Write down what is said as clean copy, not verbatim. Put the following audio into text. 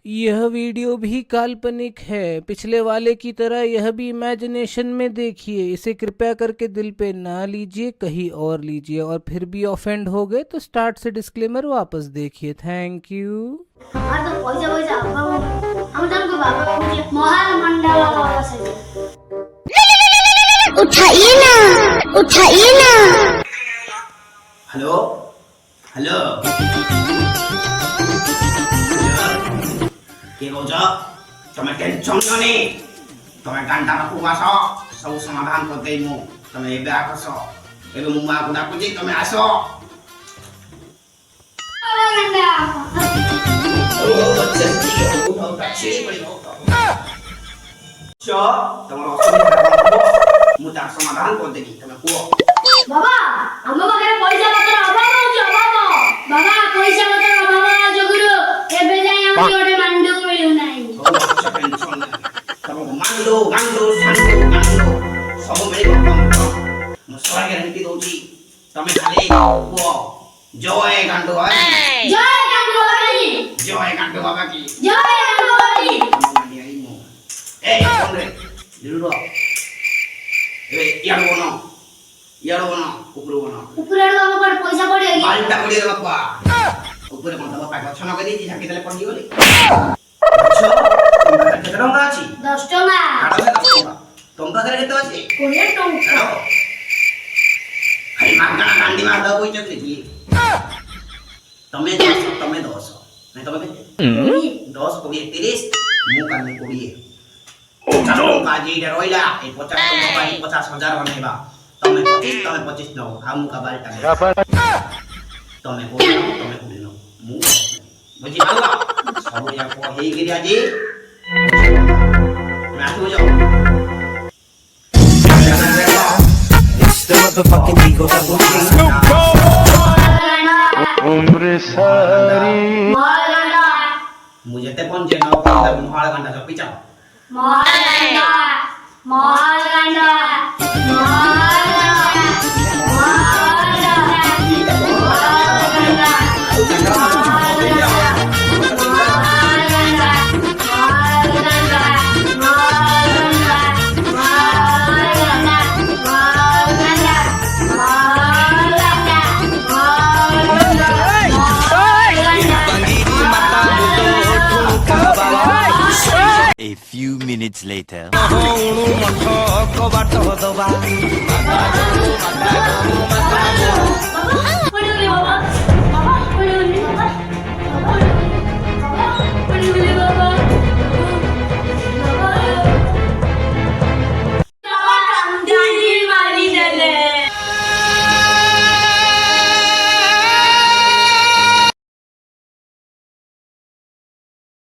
यह वीडियो भी काल्पनिक है। पिछले वाले की तरह यह भी इमेजिनेशन में देखिए। इसे कृपया करके दिल पे ना लीजिए, कहीं और लीजिए। और फिर भी ऑफेंड हो गए तो स्टार्ट से डिस्क्लेमर वापस देखिए। Thank you. उठाइए ना, उठाइए ना। हेलो हेलो के कौच तमें टेंशन नहीं तमें गांडा रखू आस सब समाधान करदे मु तमें एबे आकस एबे मु मा को डाकुची तमें आसो बच्चे की उठाओ टैक्सी पड़ी हो तमरो मु तार समाधान कर देगी तमें को बाबा हम पाखे पैसा पत्र अभाव होची अभाव बाबा पैसा पत्र अभाव जगुरु एबे जाय हम ओडे मांडू मिलु नाही तमको मांडो सांडो सब मिले मु सवा गारंटी दोची तमें खाली को जय गांडो है जय गांडो बाबा की ए कौन रे दिलुडो ए यार बोनो ऊपर बाबा पर पैसा पड़े बालटा पड़ी रे बाबा ऊपर कोन बाबा पाठ छना कर दी झाकी देले पड़ी गली अच्छा तुमका केते टंका अछि 10 टका तुमका करे केते अछि 20 टका खाली मागना गांडी मार द कोई चकले की तमे 10 नहीं तमे केते 10 को 30 मु कानी को ये चलो काजी रे रोइला ए 50 टका 50,000 बनेबा तमे 25 नो हम का बालटा तमे को मु बुझी आला सब या को हेई गिरी आजी मैं आजो जाओ It's the motherfucking Eagle Double G. उम्र सारी मुझे ते पहुंचे ना तब मोहाल घंटा सब पीछा A few minutes later.